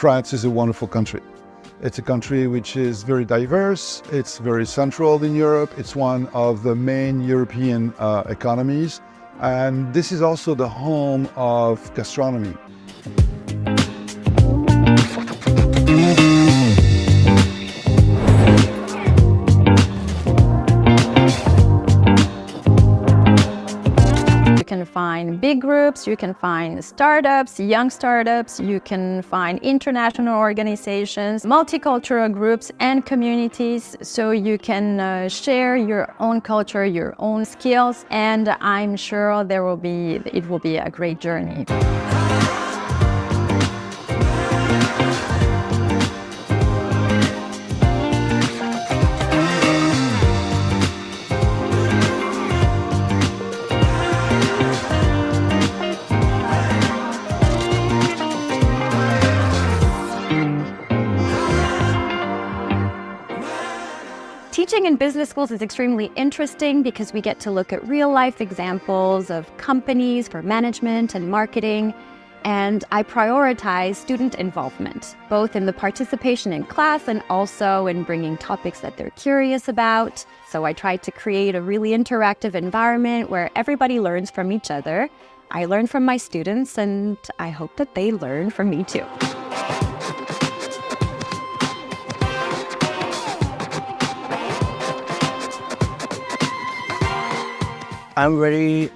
France is a wonderful country. It's a country which is very diverse. It's very central in Europe. It's one of the main European economies. And this is also the home of gastronomy. You can find big groups, you can find startups, young startups, you can find international organizations, multicultural groups and communities, so you can share your own culture, your own skills, and I'm sure it will be a great journey. Teaching in business schools is extremely interesting because we get to look at real-life examples of companies for management and marketing, and I prioritize student involvement, both in the participation in class and also in bringing topics that they're curious about. So I try to create a really interactive environment where everybody learns from each other. I learn from my students, and I hope that they learn from me too. I'm very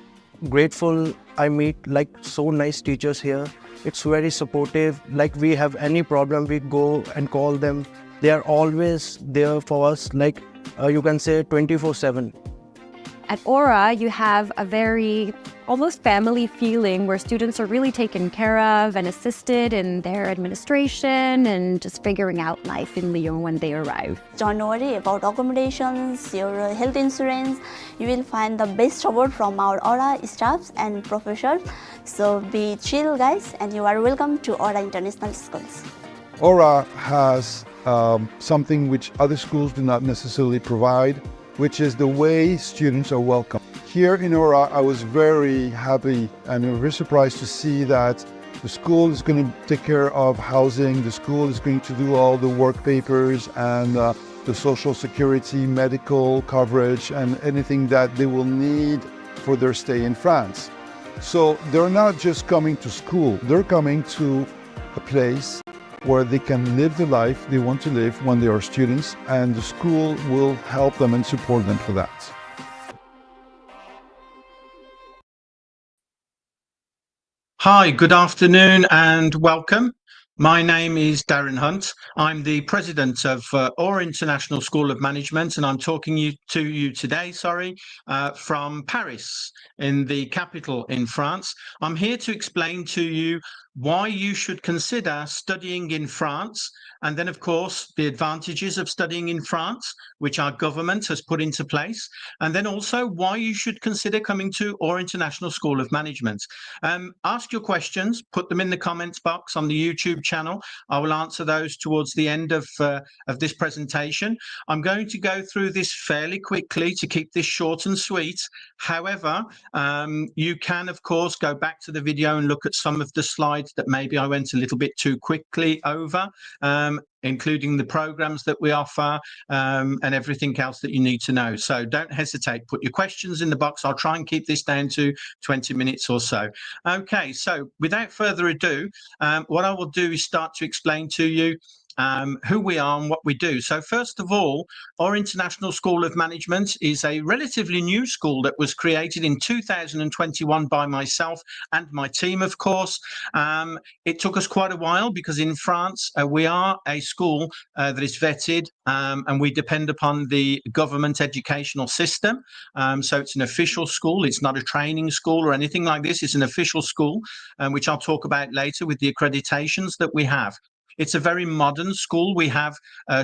grateful. I meet so nice teachers here. It's very supportive. Like we have any problem, we go and call them. They are always there for us, you can say 24/7. At Aura, you have a very almost family feeling where students are really taken care of and assisted in their administration and just figuring out life in Lyon when they arrive. Don't worry about accommodations, your health insurance. You will find the best support from our Aura staffs and professors. So be chill, guys, and you are welcome to Aura International Schools. Aura has something which other schools do not necessarily provide, which is the way students are welcome. Here in Aura, I was very happy and very surprised to see that the school is going to take care of housing, the school is going to do all the work papers and the social security, medical coverage, and anything that they will need for their stay in France. So they're not just coming to school, they're coming to a place where they can live the life they want to live when they are students, and the school will help them and support them for that. Hi, good afternoon and welcome. My name is Darren Hunt. I'm the president of Aura International School of Management, and I'm talking to you today, from Paris, in the capital in France. I'm here to explain to you why you should consider studying in France, and then, of course, the advantages of studying in France, which our government has put into place, and then also why you should consider coming to Aura International School of Management. Ask your questions, put them in the comments box on the YouTube channel. I will answer those towards the end of this presentation. I'm going to go through this fairly quickly to keep this short and sweet. However, you can, of course, go back to the video and look at some of the slides that maybe I went a little bit too quickly over, including the programs that we offer and everything else that you need to know. So don't hesitate, put your questions in the box. I'll try and keep this down to 20 minutes or so. Okay, so without further ado, what I will do is start to explain to you who we are and what we do. So first of all, our International School of Management is a relatively new school that was created in 2021 by myself and my team, of course. It took us quite a while because in France, we are a school that is vetted and we depend upon the government educational system. So it's an official school. It's not a training school or anything like this. It's an official school, which I'll talk about later with the accreditations that we have. It's a very modern school. We have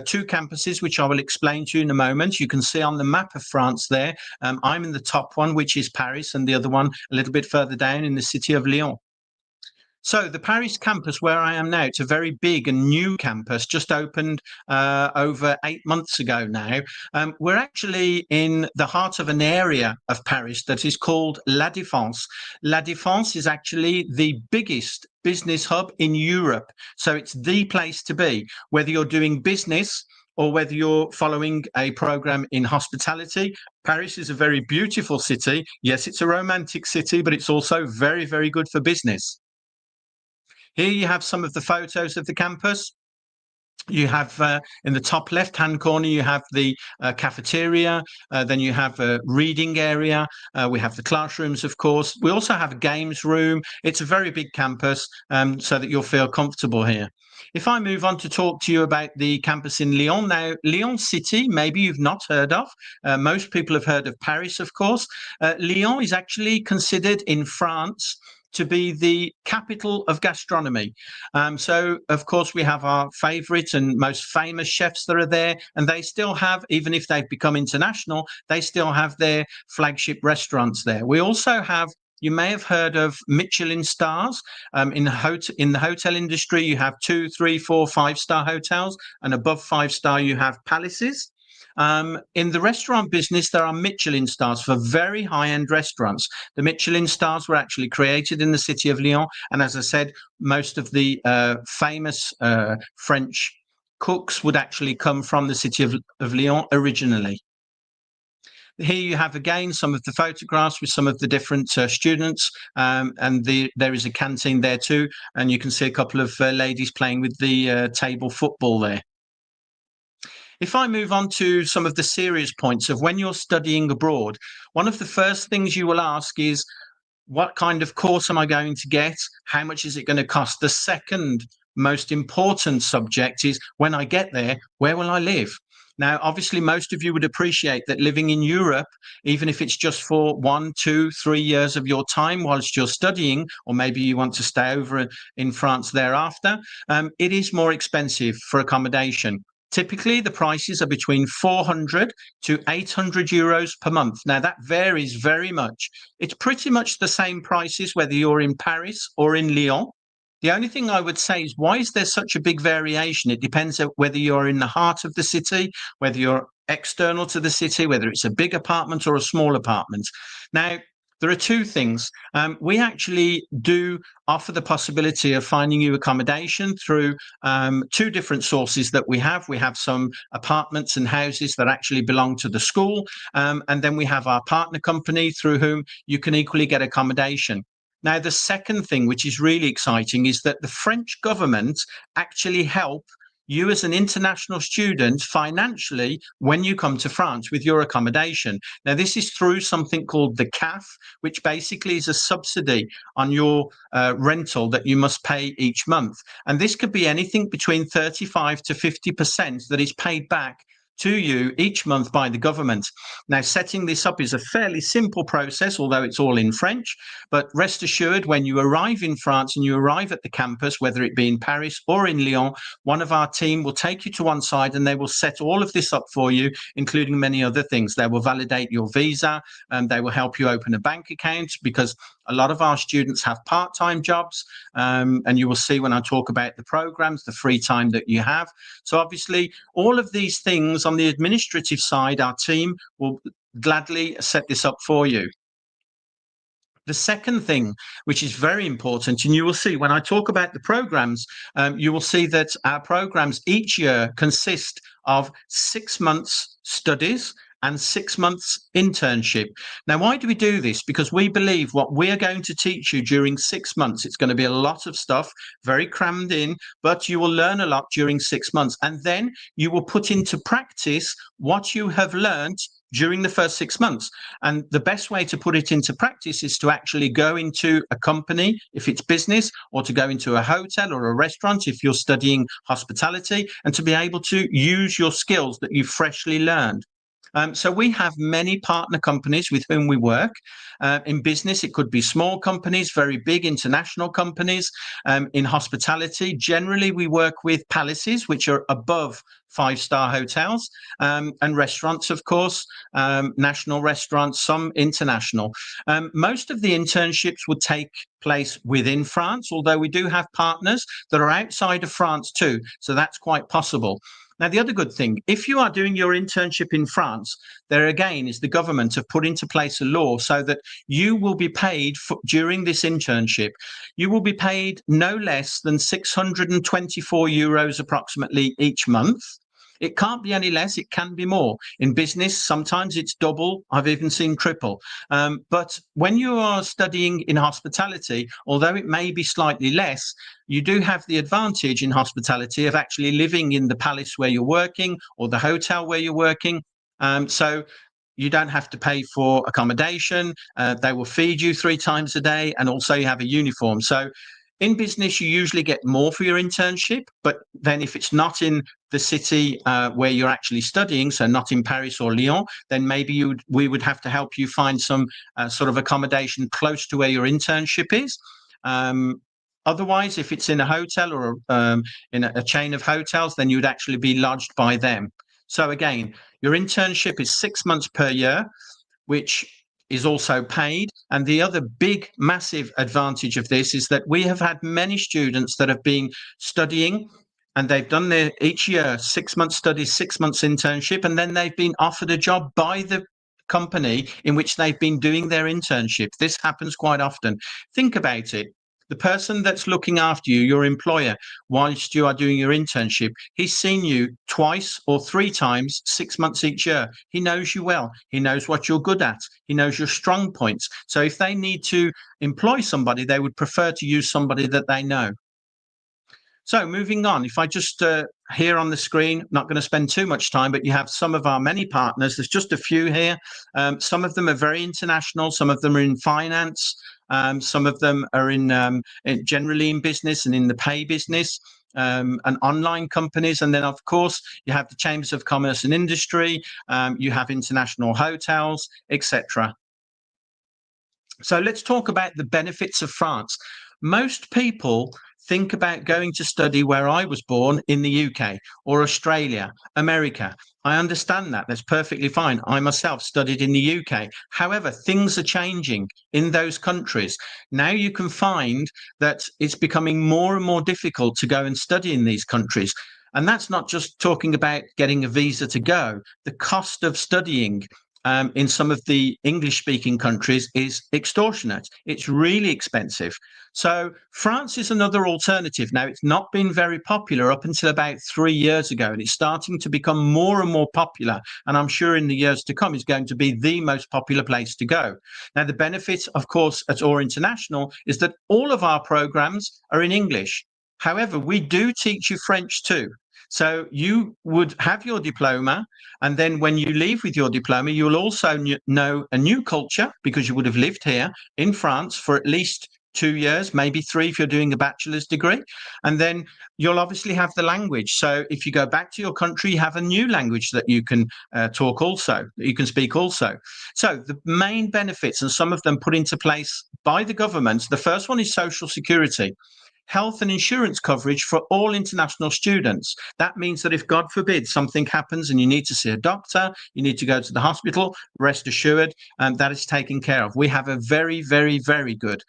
two campuses, which I will explain to you in a moment. You can see on the map of France there. I'm in the top one, which is Paris, and the other one a little bit further down in the city of Lyon. So the Paris campus where I am now, it's a very big and new campus, just opened over 8 months ago now. We're actually in the heart of an area of Paris that is called La Défense. La Défense is actually the biggest business hub in Europe. So it's the place to be, whether you're doing business or whether you're following a program in hospitality. Paris is a very beautiful city. Yes, it's a romantic city, but it's also very, very good for business. Here you have some of the photos of the campus. You have in the top left-hand corner, you have the cafeteria. Then you have a reading area. We have the classrooms, of course. We also have a games room. It's a very big campus, so that you'll feel comfortable here. If I move on to talk to you about the campus in Lyon. Now, Lyon City, maybe you've not heard of. Most people have heard of Paris, of course. Lyon is actually considered in France to be the capital of gastronomy. So, of course, we have our favourite and most famous chefs that are there, and they still have, even if they've become international, they still have their flagship restaurants there. We also have, you may have heard of Michelin stars. In the hotel industry, you have 2, 3, 4, 5-star hotels, and above 5-star, you have palaces. In the restaurant business, there are Michelin stars for very high-end restaurants. The Michelin stars were actually created in the city of Lyon. And as I said, most of the famous French cooks would actually come from the city of Lyon originally. Here you have again some of the photographs with some of the different students, and there is a canteen there too. And you can see a couple of ladies playing with the table football there. If I move on to some of the serious points of when you're studying abroad, one of the first things you will ask is, what kind of course am I going to get? How much is it going to cost? The second most important subject is, when I get there, where will I live? Now, obviously, most of you would appreciate that living in Europe, even if it's just for 1, 2, 3 years of your time whilst you're studying, or maybe you want to stay over in France thereafter, it is more expensive for accommodation. Typically, the prices are between 400 to 800 euros per month. Now, that varies very much. It's pretty much the same prices whether you're in Paris or in Lyon. The only thing I would say is, why is there such a big variation? It depends on whether you're in the heart of the city, whether you're external to the city, whether it's a big apartment or a small apartment. Now, there are two things. We actually do offer the possibility of finding you accommodation through 2 different sources that we have. We have some apartments and houses that actually belong to the school, and then we have our partner company through whom you can equally get accommodation. Now, the second thing, which is really exciting, is that the French government actually help you as an international student financially when you come to France with your accommodation. Now, this is through something called the CAF, which basically is a subsidy on your rental that you must pay each month. And this could be anything between 35 to 50% that is paid back to you each month by the government. Now, setting this up is a fairly simple process, although it's all in French. But rest assured, when you arrive in France and you arrive at the campus, whether it be in Paris or in Lyon, one of our team will take you to one side and they will set all of this up for you, including many other things. They will validate your visa, and they will help you open a bank account, because a lot of our students have part-time jobs, and you will see when I talk about the programs, the free time that you have. So obviously, all of these things on the administrative side, our team will gladly set this up for you. The second thing, which is very important, and you will see when I talk about the programs, you will see that our programs each year consist of 6 months studies and 6 months internship. Now, why do we do this? Because we believe what we're going to teach you during 6 months, it's going to be a lot of stuff, very crammed in, but you will learn a lot during 6 months. And then you will put into practice what you have learned during the first 6 months. And the best way to put it into practice is to actually go into a company, if it's business, or to go into a hotel or a restaurant, if you're studying hospitality, and to be able to use your skills that you've freshly learned. So we have many partner companies with whom we work. In business, it could be small companies, very big international companies. In hospitality, generally we work with palaces, which are above 5-star hotels, and restaurants, of course, national restaurants, some international. Most of the internships would take place within France, although we do have partners that are outside of France too, so that's quite possible. Now, the other good thing, if you are doing your internship in France, there again is the government have put into place a law so that you will be paid during this internship. You will be paid no less than 624 euros approximately each month. It can't be any less. It can be more. In business, sometimes it's double. I've even seen triple. But when you are studying in hospitality, although it may be slightly less, you do have the advantage in hospitality of actually living in the palace where you're working or the hotel where you're working. So you don't have to pay for accommodation. They will feed you 3 times a day, and also you have a uniform. So in business, you usually get more for your internship, but then if it's not in the city where you're actually studying, so not in Paris or Lyon, then maybe we would have to help you find some sort of accommodation close to where your internship is. Otherwise, if it's in a hotel or in a chain of hotels, then you'd actually be lodged by them. So again, your internship is 6 months per year, which is also paid. And the other big, massive advantage of this is that we have had many students that have been studying and they've done their each year 6 months studies, 6 months internship, and then they've been offered a job by the company in which they've been doing their internship. This happens quite often. Think about it. The person that's looking after you, your employer, whilst you are doing your internship, he's seen you twice or 3 times, 6 months each year. He knows you well. He knows what you're good at. He knows your strong points. So if they need to employ somebody, they would prefer to use somebody that they know. So moving on, if I just here on the screen, not going to spend too much time, but you have some of our many partners. There's just a few here. Some of them are very international. Some of them are in finance. Some of them are generally in business and in the pay business. And online companies. And then, of course, you have the chambers of commerce and industry. You have international hotels, etc. So let's talk about the benefits of France. Most people think about going to study where I was born in the UK or Australia, America. I understand that. That's perfectly fine. I myself studied in the UK. However, things are changing in those countries. Now you can find that it's becoming more and more difficult to go and study in these countries. And that's not just talking about getting a visa to go. The cost of studying in some of the English-speaking countries is extortionate. It's really expensive. So France is another alternative. Now, it's not been very popular up until about 3 years ago, and it's starting to become more and more popular. And I'm sure in the years to come, is going to be the most popular place to go. Now, the benefit, of course, at OR International is that all of our programs are in English. However, we do teach you French too. So you would have your diploma, and then when you leave with your diploma, you will also know a new culture because you would have lived here in France for at least 2 years, maybe 3 if you're doing a bachelor's degree. And then you'll obviously have the language. So if you go back to your country, you have a new language that you can talk also, that you can speak also. So the main benefits, and some of them put into place by the government, the first one is social security. Health and insurance coverage for all international students. That means that if, God forbid, something happens and you need to see a doctor, you need to go to the hospital, rest assured, that is taken care of. We have a very, very, very good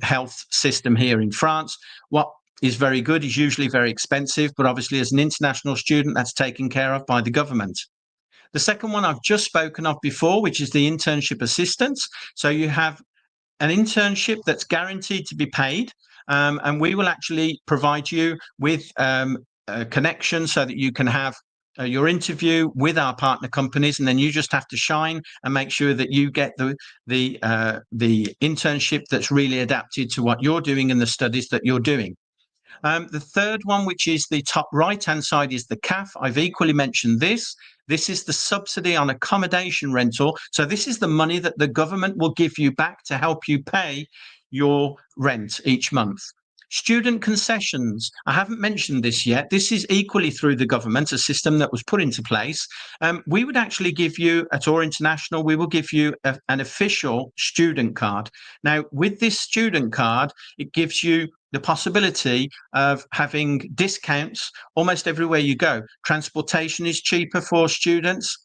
health system here in France. What is very good is usually very expensive, but obviously as an international student, that's taken care of by the government. The second one I've just spoken of before, which is the internship assistance. So you have an internship that's guaranteed to be paid. And we will actually provide you with a connection so that you can have your interview with our partner companies, and then you just have to shine and make sure that you get the internship that's really adapted to what you're doing and the studies that you're doing. The third one, which is the top right-hand side, is the CAF. I've equally mentioned this. This is the subsidy on accommodation rental. So this is the money that the government will give you back to help you pay your rent each month. Student concessions. I haven't mentioned this yet. This is equally through the government, a system that was put into place. We would actually give you, at OR International, we will give you an official student card. Now, with this student card, it gives you the possibility of having discounts almost everywhere you go. Transportation is cheaper for students.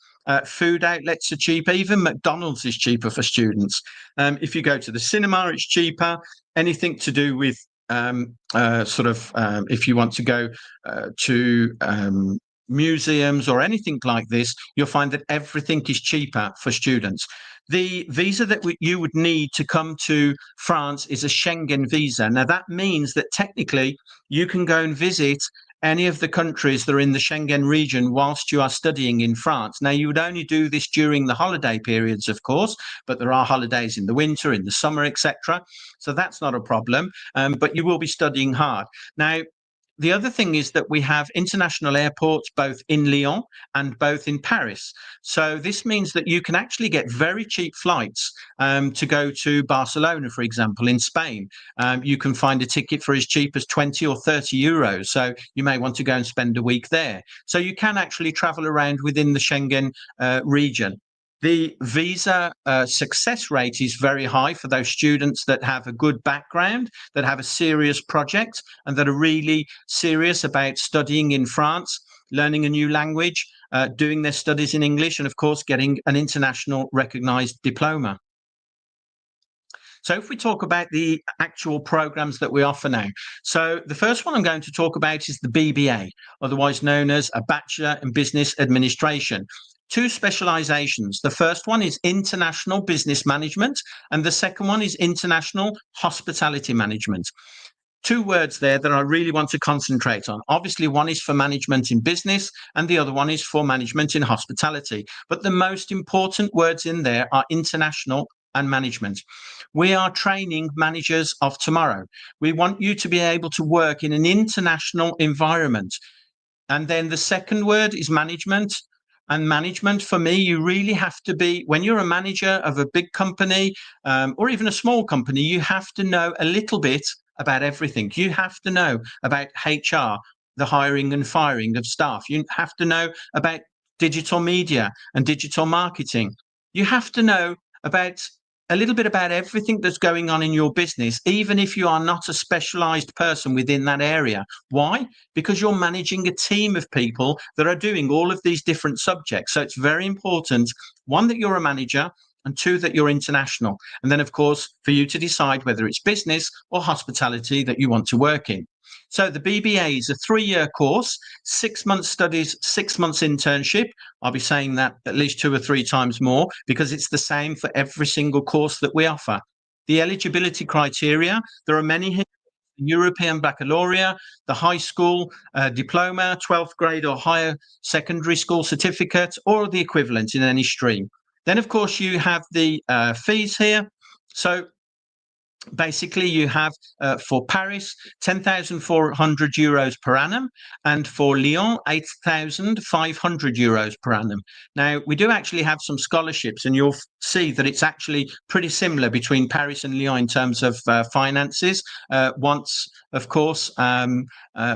Food outlets are cheaper. Even McDonald's is cheaper for students. If you go to the cinema, it's cheaper. Anything to do with if you want to go to museums or anything like this, you'll find that everything is cheaper for students. The visa that you would need to come to France is a Schengen visa. Now, that means that technically you can go and visit any of the countries that are in the Schengen region whilst you are studying in France. Now, you would only do this during the holiday periods, of course, but there are holidays in the winter, in the summer, etc. So that's not a problem, but you will be studying hard. Now, the other thing is that we have international airports both in Lyon and both in Paris. So this means that you can actually get very cheap flights to go to Barcelona, for example, in Spain. You can find a ticket for as cheap as 20 or 30 euros. So you may want to go and spend a week there. So you can actually travel around within the Schengen region. The visa success rate is very high for those students that have a good background, that have a serious project, and that are really serious about studying in France, learning a new language, doing their studies in English, and of course, getting an international recognized diploma. So if we talk about the actual programs that we offer now. So the first one I'm going to talk about is the BBA, otherwise known as a Bachelor in Business Administration. Two specializations. The first one is International Business Management, and the second one is International Hospitality Management. Two words there that I really want to concentrate on. Obviously, one is for management in business and the other one is for management in hospitality. But the most important words in there are international and management. We are training managers of tomorrow. We want you to be able to work in an international environment. And then the second word is management. And management, for me, you really have to be, when you're a manager of a big company or even a small company, you have to know a little bit about everything. You have to know about HR, the hiring and firing of staff. You have to know about digital media and digital marketing. You have to know about a little bit about everything that's going on in your business, even if you are not a specialized person within that area. Why? Because you're managing a team of people that are doing all of these different subjects. So it's very important, one, that you're a manager, and two, that you're international. And then, of course, for you to decide whether it's business or hospitality that you want to work in. So the BBA is a 3-year course, 6 months studies, 6 months internship. I'll be saying that at least 2 or 3 times more because it's the same for every single course that we offer. The eligibility criteria, there are many here. European Baccalaureate, the high school diploma, 12th grade or higher secondary school certificate, or the equivalent in any stream. Then, of course, you have the fees here. So basically, you have for Paris 10,400 euros per annum, and for Lyon 8,500 euros per annum. Now, we do actually have some scholarships, and you'll see that it's actually pretty similar between Paris and Lyon in terms of finances. Once, of course,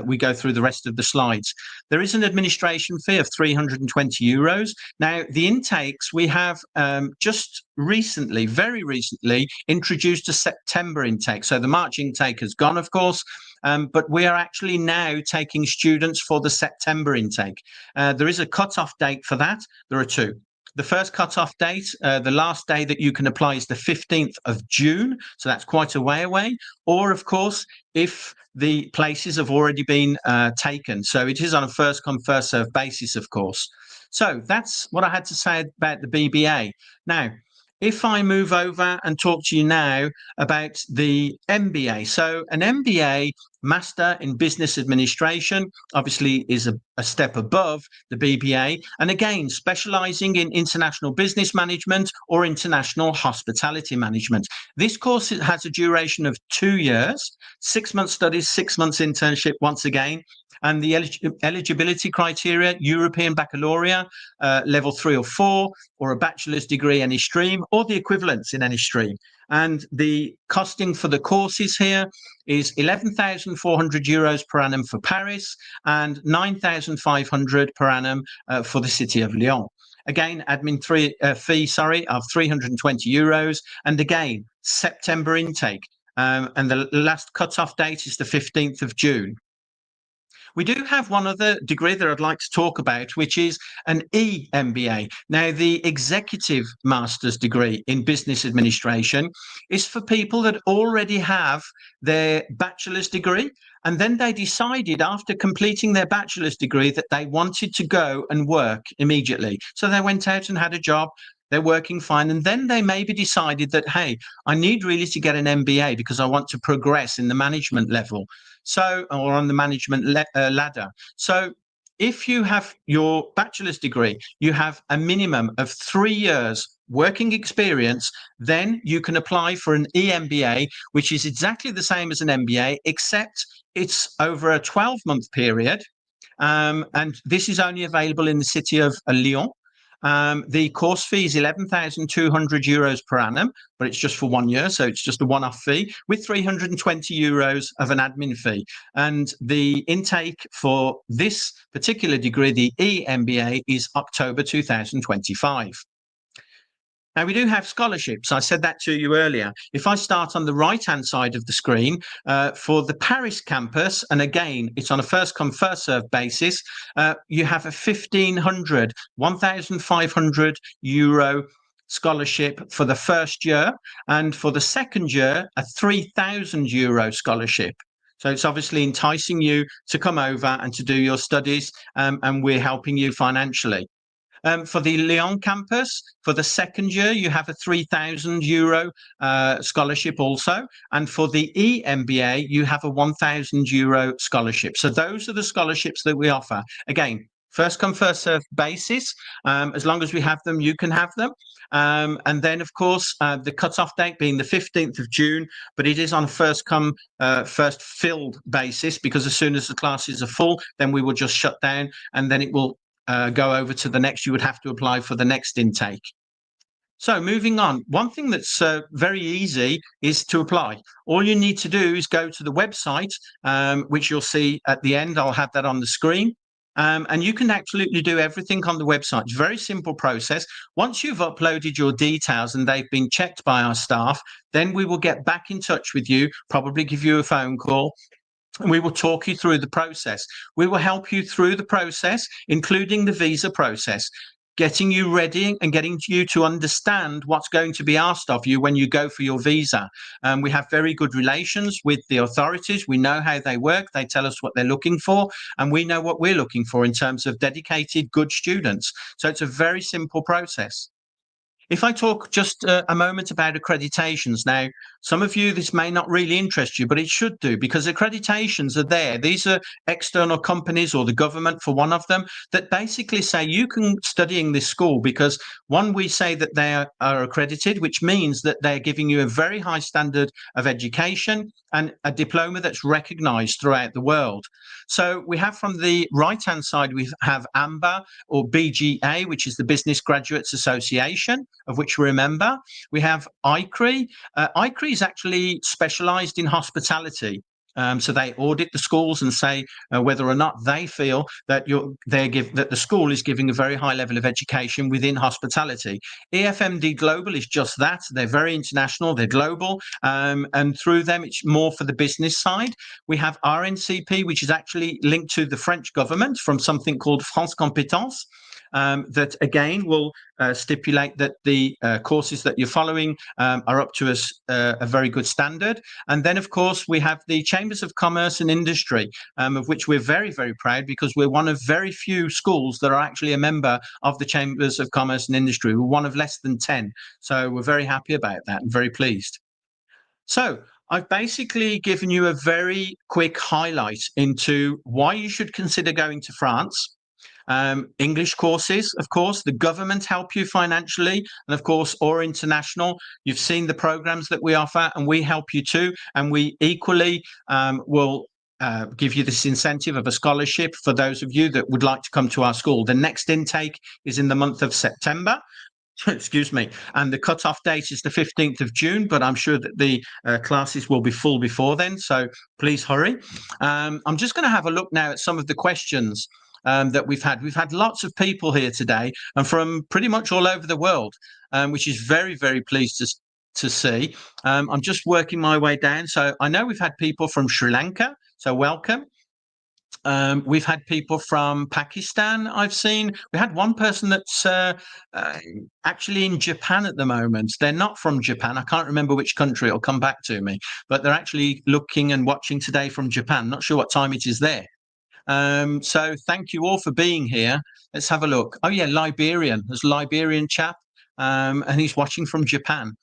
we go through the rest of the slides. There is an administration fee of 320 euros. Now, the intakes, we have just recently, very recently, introduced a September intake. So the March intake has gone, of course, but we are actually now taking students for the September intake. There is a cut-off date for that. There are two. The first cut-off date, the last day that you can apply is the 15th of June. So that's quite a way away. Or, of course, if the places have already been taken. So it is on a first-come, first-served basis, of course. So that's what I had to say about the BBA. Now, if I move over and talk to you now about the MBA. So an MBA, Master in Business Administration, obviously is a step above the BBA. And again, specializing in international business management or international hospitality management. This course has a duration of 2 years, 6 months studies, 6 months internship once again. And the eligibility criteria, European Baccalaureate, level 3 or 4, or a bachelor's degree, any stream, or the equivalents in any stream. And the costing for the courses here is 11,400 euros per annum for Paris and 9,500 per annum for the city of Lyon. Again, admin fee of 320 euros. And again, September intake. And the last cut-off date is the 15th of June. We do have one other degree that I'd like to talk about, which is an EMBA. Now, the Executive Master's degree in Business Administration is for people that already have their bachelor's degree, and then they decided after completing their bachelor's degree that they wanted to go and work immediately. So they went out and had a job. They're working fine. And then they maybe decided that, hey, I need really to get an MBA because I want to progress in the management level. So, or on the management ladder. So if you have your bachelor's degree, you have a minimum of 3 years working experience, then you can apply for an EMBA, which is exactly the same as an MBA, except it's over a 12-month period. And this is only available in the city of Lyon. The course fee is €11,200 per annum, but it's just for 1 year. So it's just a one-off fee with €320 of an admin fee. And the intake for this particular degree, the EMBA, is October 2025. Now, we do have scholarships. I said that to you earlier. If I start on the right-hand side of the screen, for the Paris campus, and again, it's on a first-come, first-served basis, you have a €1,500 scholarship for the first year, and for the second year, a €3,000 scholarship. So it's obviously enticing you to come over and to do your studies, and we're helping you financially. For the Lyon campus, for the second year, you have a €3,000 scholarship also. And for the EMBA, you have a €1,000 scholarship. So those are the scholarships that we offer. Again, first come, first served basis. As long as we have them, you can have them. And then, of course, the cutoff date being the 15th of June, but it is on a first come, first filled basis, because as soon as the classes are full, then we will just shut down, and then it will go over to the next. You would have to apply for the next intake. So moving on, one thing that's very easy is to apply. All you need to do is go to the website, which you'll see at the end. I'll have that on the screen. And you can absolutely do everything on the website. It's a very simple process. Once you've uploaded your details and they've been checked by our staff, then we will get back in touch with you, probably give you a phone call, and we will talk you through the process. We will help you through the process, including the visa process, getting you ready and getting you to understand what's going to be asked of you when you go for your visa. We have very good relations with the authorities. We know how they work. They tell us what they're looking for, and we know what we're looking for in terms of dedicated, good students. So it's a very simple process. If I talk just a moment about accreditations. Now, some of you, this may not really interest you, but it should do, because accreditations are there. These are external companies, or the government for one of them, that basically say you can study in this school because, one, we say that they are accredited, which means that they're giving you a very high standard of education and a diploma that's recognized throughout the world. So we have, from the right-hand side, we have AMBA, or BGA, which is the Business Graduates Association, of which we're a member. We have ICRE. ICRE is actually specialized in hospitality. So they audit the schools and say whether or not they feel that that the school is giving a very high level of education within hospitality. EFMD Global is just that. They're very international, they're global, and through them it's more for the business side. We have RNCP, which is actually linked to the French government from something called France Compétences. That again will stipulate that the courses that you're following are up to a very good standard. And then, of course, we have the Chambers of Commerce and Industry, of which we're very, very proud, because we're one of very few schools that are actually a member of the Chambers of Commerce and Industry. We're one of less than 10. So we're very happy about that and very pleased. So I've basically given you a very quick highlight into why you should consider going to France. English courses, of course, the government help you financially, and of course, or international. You've seen the programs that we offer, and we help you too. And we equally will give you this incentive of a scholarship for those of you that would like to come to our school. The next intake is in the month of September. Excuse me. And the cutoff date is the 15th of June, but I'm sure that the classes will be full before then. So please hurry. I'm just going to have a look now at some of the questions that we've had. We've had lots of people here today, and from pretty much all over the world, which is very, very pleased to see. I'm just working my way down. So I know we've had people from Sri Lanka, so welcome. We've had people from Pakistan, I've seen. We had one person that's actually in Japan at the moment. They're not from Japan. I can't remember which country. It'll come back to me. But they're actually looking and watching today from Japan. Not sure what time it is there. So thank you all for being here. Let's have a look. Oh, yeah, Liberian. There's a Liberian chap, and he's watching from Japan.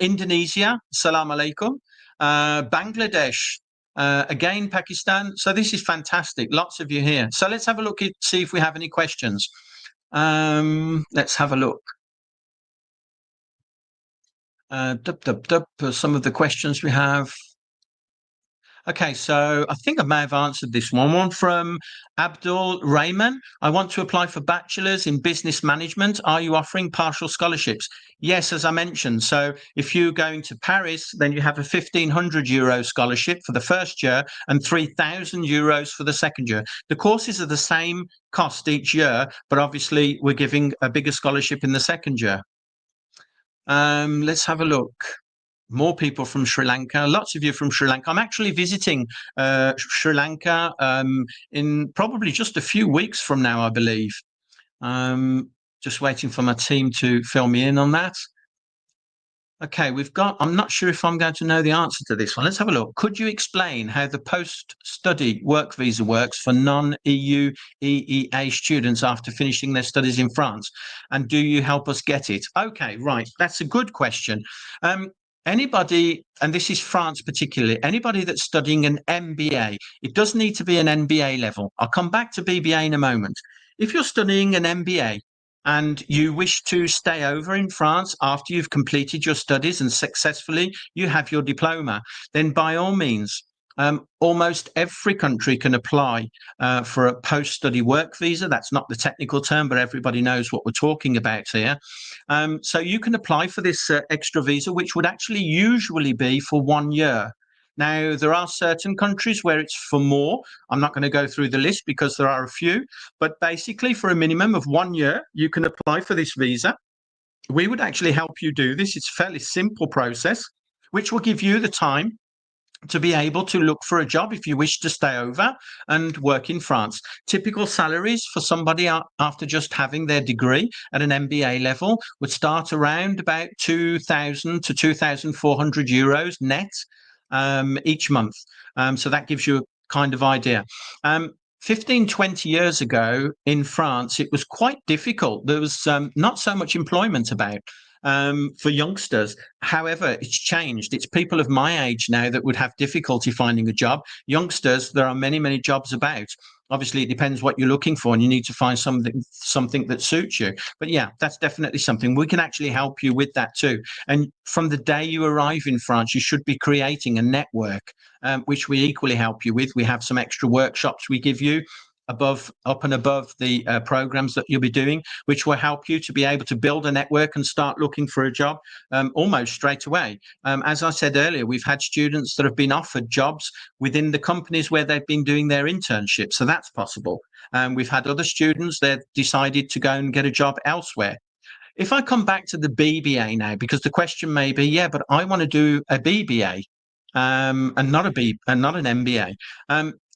Indonesia, salam alaikum. Bangladesh, again, Pakistan. So this is fantastic. Lots of you here. So let's have a look at see if we have any questions. Let's have a look. Some of the questions we have. Okay, so I think I may have answered this one. One from Abdul Rahman. I want to apply for bachelor's in business management. Are you offering partial scholarships? Yes, as I mentioned. So if you're going to Paris, then you have a €1,500 scholarship for the first year and €3,000 for the second year. The courses are the same cost each year, but obviously we're giving a bigger scholarship in the second year. Let's have a look. More people from Sri Lanka, lots of you from Sri Lanka. I'm actually visiting Sri Lanka in probably just a few weeks from now, I believe. Just waiting for my team to fill me in on that. Okay, I'm not sure if I'm going to know the answer to this one. Let's have a look. Could you explain how the post-study work visa works for non-EU EEA students after finishing their studies in France? And do you help us get it? Okay, right. That's a good question. Anybody, and this is France particularly, anybody that's studying an MBA, it does need to be an MBA level. I'll come back to BBA in a moment. If you're studying an MBA and you wish to stay over in France after you've completed your studies and successfully you have your diploma, then by all means, almost every country can apply for a post-study work visa. That's not the technical term, but everybody knows what we're talking about here. So you can apply for this extra visa, which would actually usually be for 1 year. Now, there are certain countries where it's for more. I'm not going to go through the list because there are a few, but basically for a minimum of 1 year, you can apply for this visa. We would actually help you do this. It's a fairly simple process, which will give you the time to be able to look for a job if you wish to stay over and work in France. Typical salaries for somebody after just having their degree at an MBA level would start around about 2,000 to 2,400 euros net each month. So that gives you a kind of idea. 15, 20 years ago in France, it was quite difficult. There was not so much employment about for youngsters. However, it's changed. It's people of my age now that would have difficulty finding a job. Youngsters, there are many, many jobs about. Obviously, it depends what you're looking for, and you need to find something that suits you. But yeah, that's definitely something. We can actually help you with that too. And from the day you arrive in France, you should be creating a network, which we equally help you with. We have some extra workshops we give you up and above the programs that you'll be doing, which will help you to be able to build a network and start looking for a job almost straight away. As I said earlier, we've had students that have been offered jobs within the companies where they've been doing their internship. So that's possible. We've had other students that decided to go and get a job elsewhere. If I come back to the BBA now, because the question may be, yeah, but I want to do a BBA and not an MBA.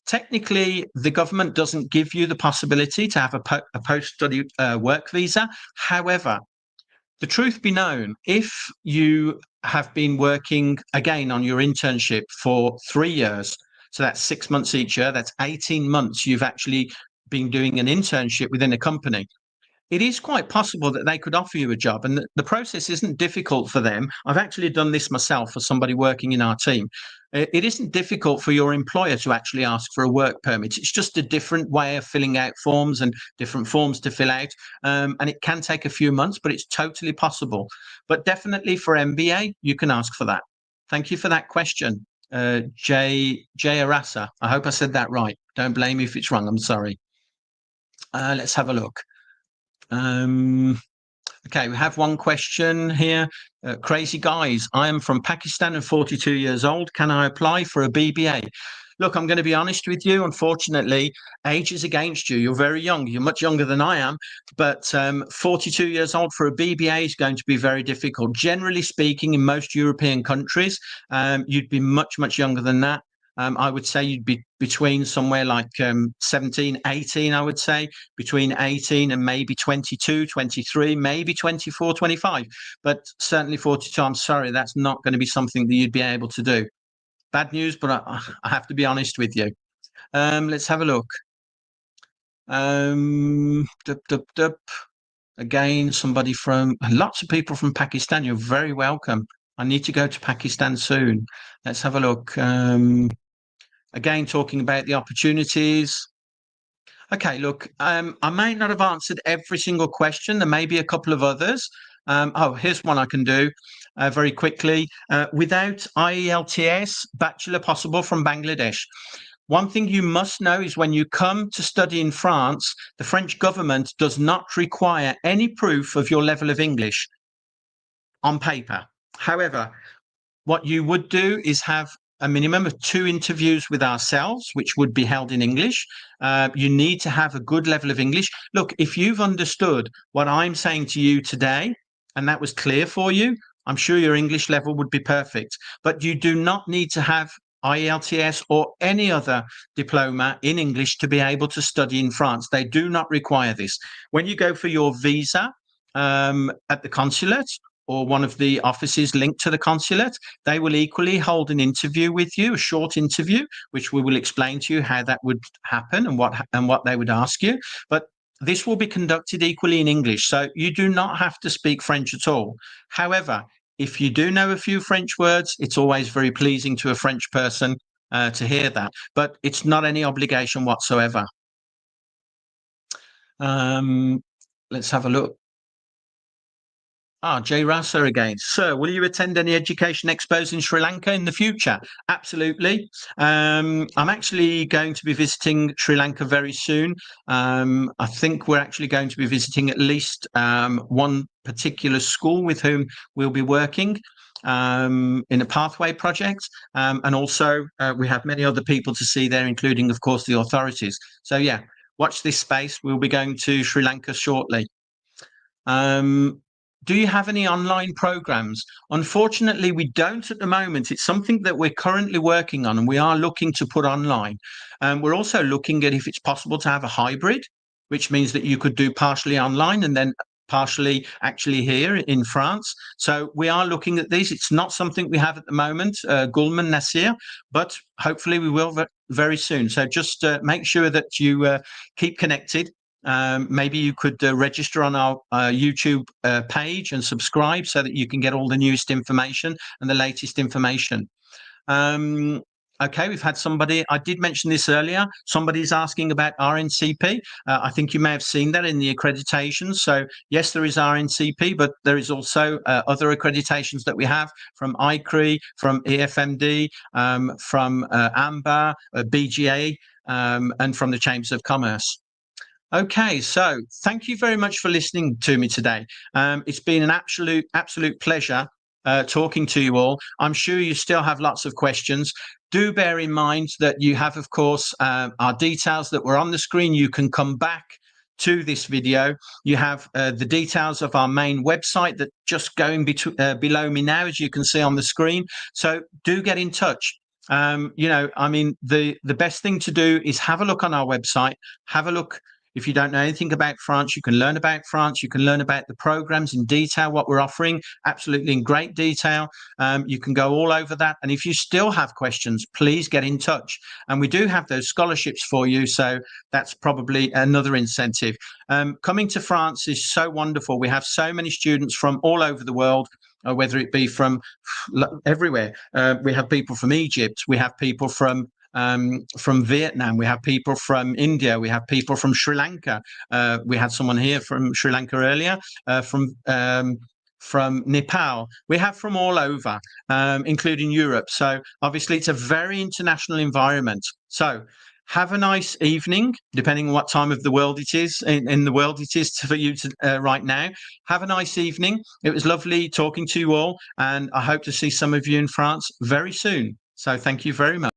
Technically, the government doesn't give you the possibility to have a post-study work visa. However, the truth be known, if you have been working, again, on your internship for 3 years, so that's 6 months each year, that's 18 months you've actually been doing an internship within a company, it is quite possible that they could offer you a job, and the process isn't difficult for them. I've actually done this myself for somebody working in our team. It isn't difficult for your employer to actually ask for a work permit. It's just a different way of filling out forms and different forms to fill out. And it can take a few months, but it's totally possible. But definitely for MBA, you can ask for that. Thank you for that question, Jay Arasa. I hope I said that right. Don't blame me if it's wrong. I'm sorry. Let's have a look. Okay, we have one question here. Crazy guys, I am from Pakistan and 42 years old. Can I apply for a BBA? Look, I'm going to be honest with you. Unfortunately, age is against you. You're very young. You're much younger than I am. But 42 years old for a BBA is going to be very difficult. Generally speaking, in most European countries, you'd be much, much younger than that. I would say you'd be between somewhere like 17, 18, I would say, between 18 and maybe 22, 23, maybe 24, 25. But certainly 42, I'm sorry, that's not going to be something that you'd be able to do. Bad news, but I have to be honest with you. Let's have a look. Again, somebody from, lots of people from Pakistan. You're very welcome. I need to go to Pakistan soon. Let's have a look. Again, talking about the opportunities. Okay, look, I may not have answered every single question. There may be a couple of others. Here's one I can do very quickly. Without IELTS, bachelor possible from Bangladesh. One thing you must know is when you come to study in France, the French government does not require any proof of your level of English on paper. However, what you would do is have a minimum of 2 interviews with ourselves, which would be held in English. You need to have a good level of English. Look, if you've understood what I'm saying to you today, and that was clear for you, I'm sure your English level would be perfect. But you do not need to have IELTS or any other diploma in English to be able to study in France. They do not require this. When you go for your visa at the consulate, or one of the offices linked to the consulate, they will equally hold an interview with you, a short interview, which we will explain to you how that would happen and what they would ask you. But this will be conducted equally in English, so you do not have to speak French at all. However, if you do know a few French words, it's always very pleasing to a French person to hear that, but it's not any obligation whatsoever. Let's have a look. Jay Rasa again. Sir, will you attend any education expos in Sri Lanka in the future? Absolutely. I'm actually going to be visiting Sri Lanka very soon. I think we're actually going to be visiting at least one particular school with whom we'll be working in a pathway project. And also we have many other people to see there, including, of course, the authorities. So yeah, watch this space. We'll be going to Sri Lanka shortly. Do you have any online programs? Unfortunately, we don't at the moment. It's something that we're currently working on and we are looking to put online. We're also looking at if it's possible to have a hybrid, which means that you could do partially online and then partially actually here in France. So we are looking at these. It's not something we have at the moment, Gulman Nasir, but hopefully we will very soon. So just make sure that you keep connected. Maybe you could register on our YouTube page and subscribe so that you can get all the newest information and the latest information. Okay, we've had somebody, I did mention this earlier, somebody's asking about RNCP. I think you may have seen that in the accreditations. So yes, there is RNCP, but there is also other accreditations that we have from ICRE, from EFMD, from AMBA, BGA, and from the Chambers of Commerce. Okay, so thank you very much for listening to me today. It's been an absolute pleasure talking to you all. I'm sure you still have lots of questions. Do bear in mind that you have, of course, our details that were on the screen. You can come back to this video. You have the details of our main website that just going below me now, as you can see on the screen. So do get in touch. The best thing to do is have a look on our website, have a look. If you don't know anything about France, you can learn about France. You can learn about the programs in detail, what we're offering, absolutely in great detail. You can go all over that. And if you still have questions, please get in touch. And we do have those scholarships for you. So that's probably another incentive. Coming to France is so wonderful. We have so many students from all over the world. Whether it be from everywhere. We have people from Egypt. We have people from Vietnam. We have people from India. We have people from Sri Lanka. We had someone here from Sri Lanka earlier, from Nepal. We have from all over, including Europe. So obviously it's a very international environment. So have a nice evening, depending on what time of the world it is, in the world it is for you to right now. Have a nice evening. It was lovely talking to you all, and I hope to see some of you in France very soon. So thank you very much.